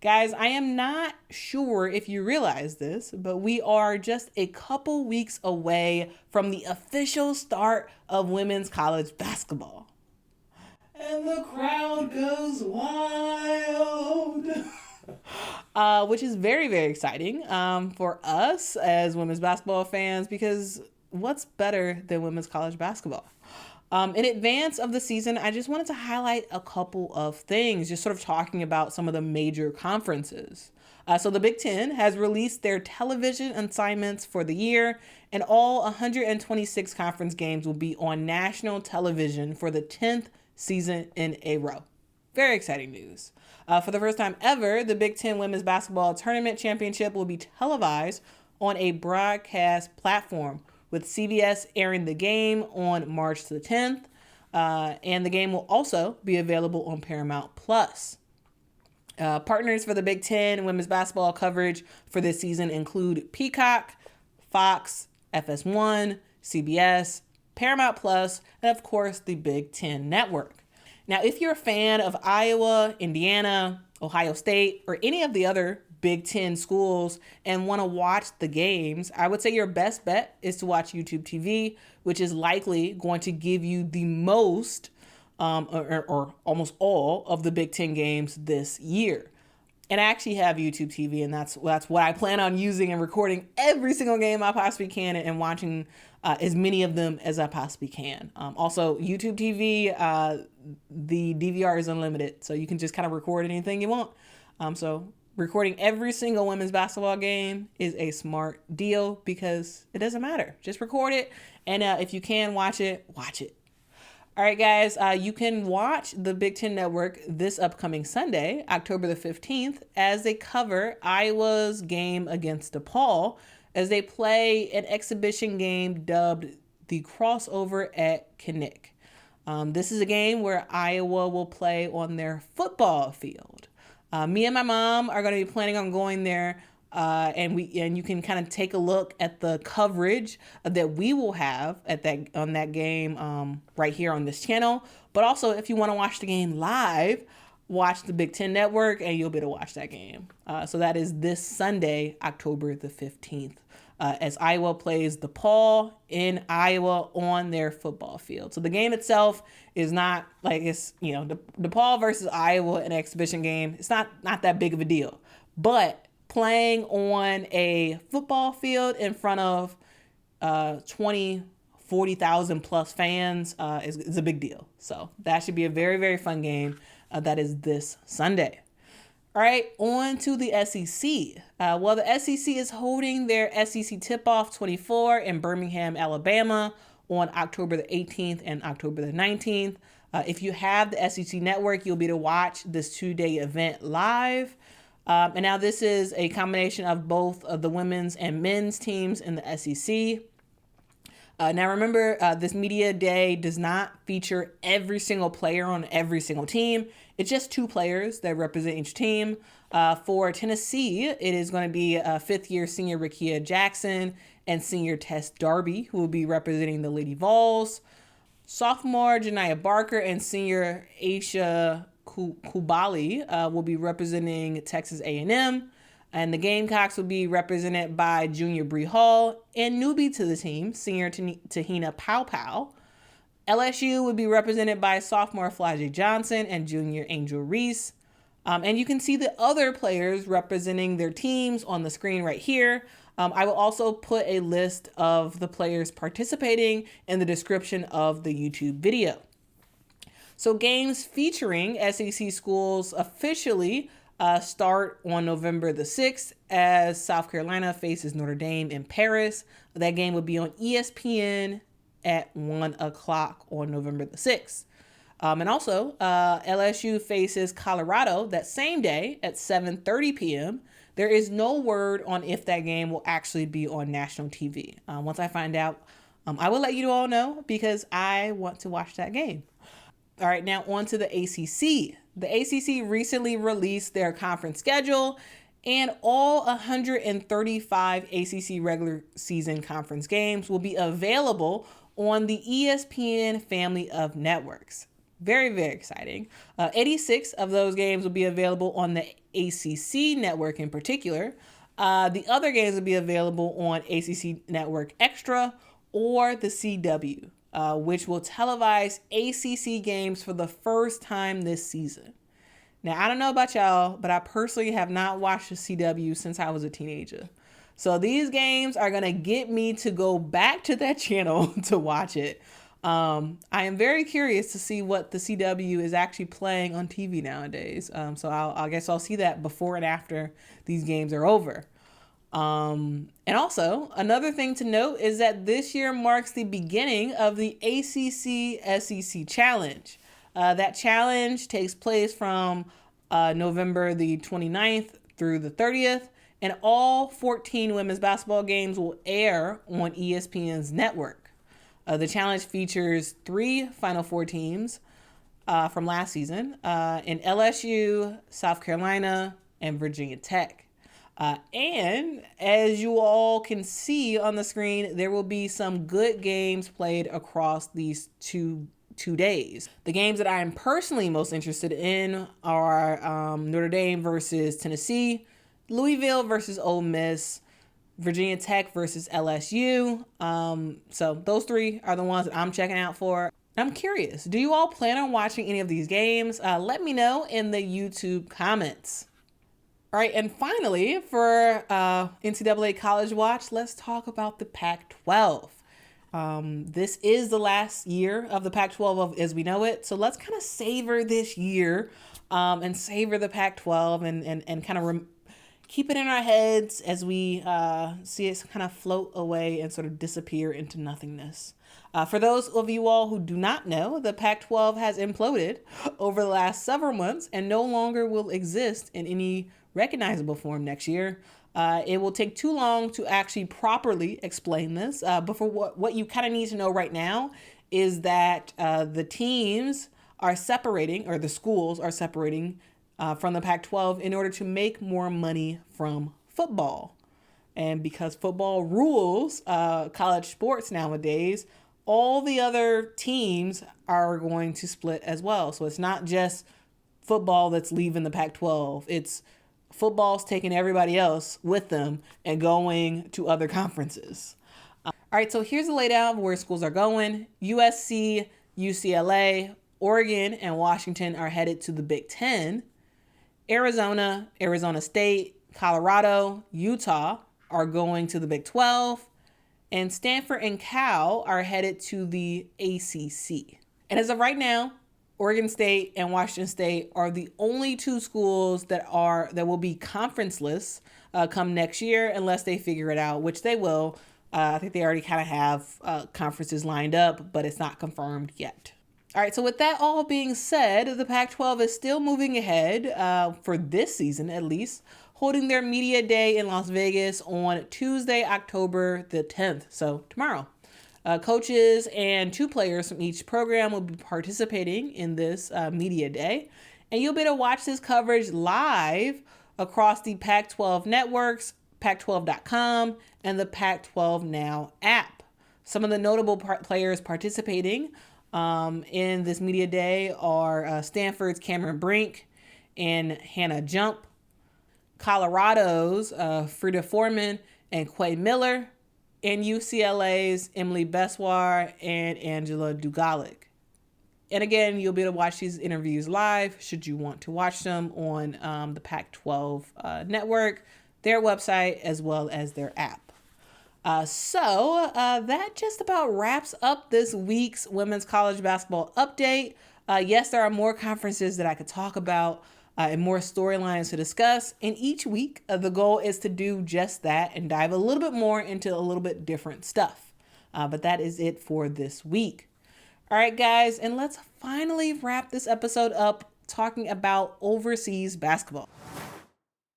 Guys, I am not sure if you realize this, but we are just a couple weeks away from the official start of women's college basketball. And the crowd goes wild. Which is very, very exciting for us as women's basketball fans, because what's better than women's college basketball? In advance of the season, I just wanted to highlight a couple of things, just sort of talking about some of the major conferences. So the Big Ten has released their television assignments for the year, and all 126 conference games will be on national television for the 10th season in a row. Very exciting news. For the first time ever, the Big Ten Women's Basketball Tournament Championship will be televised on a broadcast platform, with CBS airing the game on March the 10th. And the game will also be available on Paramount Plus. Partners for the Big Ten women's basketball coverage for this season include Peacock, Fox, FS1, CBS, Paramount Plus, and of course the Big Ten Network. Now, if you're a fan of Iowa, Indiana, Ohio State, or any of the other Big Ten schools and want to watch the games, I would say your best bet is to watch YouTube TV, which is likely going to give you the most or almost all of the Big Ten games this year. And I actually have YouTube TV, and that's what I plan on using and recording every single game I possibly can and watching as many of them as I possibly can. Also, YouTube TV, the DVR is unlimited, so you can just kind of record anything you want. So recording every single women's basketball game is a smart deal because it doesn't matter. Just record it, and if you can watch it, watch it. All right, guys, you can watch the Big Ten Network this upcoming Sunday, October the 15th, as they cover Iowa's game against DePaul as they play an exhibition game dubbed the Crossover at Kinnick. This is a game where Iowa will play on their football field. Me and my mom are going to be planning on going there, and you can kind of take a look at the coverage that we will have on that game right here on this channel. But also, if you want to watch the game live, watch the Big Ten Network, and you'll be able to watch that game. So that is this Sunday, October the 15th, as Iowa plays DePaul in Iowa on their football field. So the game itself is not like DePaul versus Iowa, an exhibition game. It's not that big of a deal. But playing on a football field in front of 40,000 plus fans is a big deal. So that should be a very, very fun game. That is this Sunday. All right, on to the SEC. Well, the SEC is holding their SEC Tip-Off 24 in Birmingham, Alabama on October the 18th and October the 19th. If you have the SEC Network, you'll be able to watch this two-day event live. And now this is a combination of both of the women's and men's teams in the SEC. Now remember, this media day does not feature every single player on every single team. It's just two players that represent each team. For Tennessee, it is going to be fifth-year senior Rickea Jackson and senior Tess Darby, who will be representing the Lady Vols. Sophomore Janiah Barker and senior Aisha Kubali will be representing Texas A&M. And the Gamecocks will be represented by junior Bree Hall and newbie to the team, senior Tahina Powpow. LSU would be represented by sophomore Flajie Johnson and junior Angel Reese. And you can see the other players representing their teams on the screen right here. I will also put a list of the players participating in the description of the YouTube video. So games featuring SEC schools officially start on November the 6th as South Carolina faces Notre Dame in Paris. That game will be on ESPN at 1 o'clock on November the 6th. And also, LSU faces Colorado that same day at 7:30 p.m. There is no word on if that game will actually be on national TV. Once I find out, I will let you all know because I want to watch that game. All right, now on to the ACC. The ACC recently released their conference schedule, and all 135 ACC regular season conference games will be available on the ESPN family of networks. Very, very exciting. 86 of those games will be available on the ACC network in particular. The other games will be available on ACC Network Extra or the CW, which will televise ACC games for the first time this season. Now, I don't know about y'all, but I personally have not watched the CW since I was a teenager. So these games are going to get me to go back to that channel to watch it. I am very curious to see what the CW is actually playing on TV nowadays. So I guess I'll see that before and after these games are over. And also, another thing to note is that this year marks the beginning of the ACC SEC Challenge. That challenge takes place from November the 29th through the 30th, and all 14 women's basketball games will air on ESPN's network. The challenge features 3 Final Four teams from last season in LSU, South Carolina, and Virginia Tech. And as you all can see on the screen, there will be some good games played across these two days. The games that I am personally most interested in are Notre Dame versus Tennessee, Louisville versus Ole Miss, Virginia Tech versus LSU. So those 3 are the ones that I'm checking out for. I'm curious, do you all plan on watching any of these games? Let me know in the YouTube comments. All right, and finally, for NCAA College Watch, let's talk about the Pac-12. This is the last year of the Pac-12 as we know it, so let's kind of savor this year and savor the Pac-12 and kind of keep it in our heads as we see it kind of float away and sort of disappear into nothingness. For those of you all who do not know, the Pac-12 has imploded over the last several months and no longer will exist in any recognizable form next year. It will take too long to actually properly explain this. But for what you kind of need to know right now is that the teams are separating, or the schools are separating from the Pac-12 in order to make more money from football. And because football rules college sports nowadays, all the other teams are going to split as well. So it's not just football that's leaving the Pac-12. It's football's taking everybody else with them and going to other conferences. All right, so here's the laydown of where schools are going. USC, UCLA, Oregon, and Washington are headed to the Big Ten. Arizona, Arizona State, Colorado, Utah are going to the Big 12. And Stanford and Cal are headed to the ACC. And as of right now, Oregon State and Washington State are the only 2 schools that will be conferenceless come next year, unless they figure it out, which they will. I think they already kind of have conferences lined up, but it's not confirmed yet. All right, so with that all being said, the Pac-12 is still moving ahead for this season at least, holding their media day in Las Vegas on Tuesday, October the 10th, so tomorrow. Coaches and 2 players from each program will be participating in this media day. And you'll be able to watch this coverage live across the Pac-12 networks, Pac12.com, and the Pac-12 Now app. Some of the notable players participating in this media day are Stanford's Cameron Brink and Hannah Jump, Colorado's Frida Foreman and Quay Miller, and UCLA's Emily Beswar and Angela Dugalic. And again, you'll be able to watch these interviews live should you want to watch them on the Pac-12 network, their website, as well as their app. So that just about wraps up this week's women's college basketball update. Yes, there are more conferences that I could talk about and more storylines to discuss. And each week, the goal is to do just that and dive a little bit more into a little bit different stuff. But that is it for this week. All right, guys, and let's finally wrap this episode up talking about overseas basketball.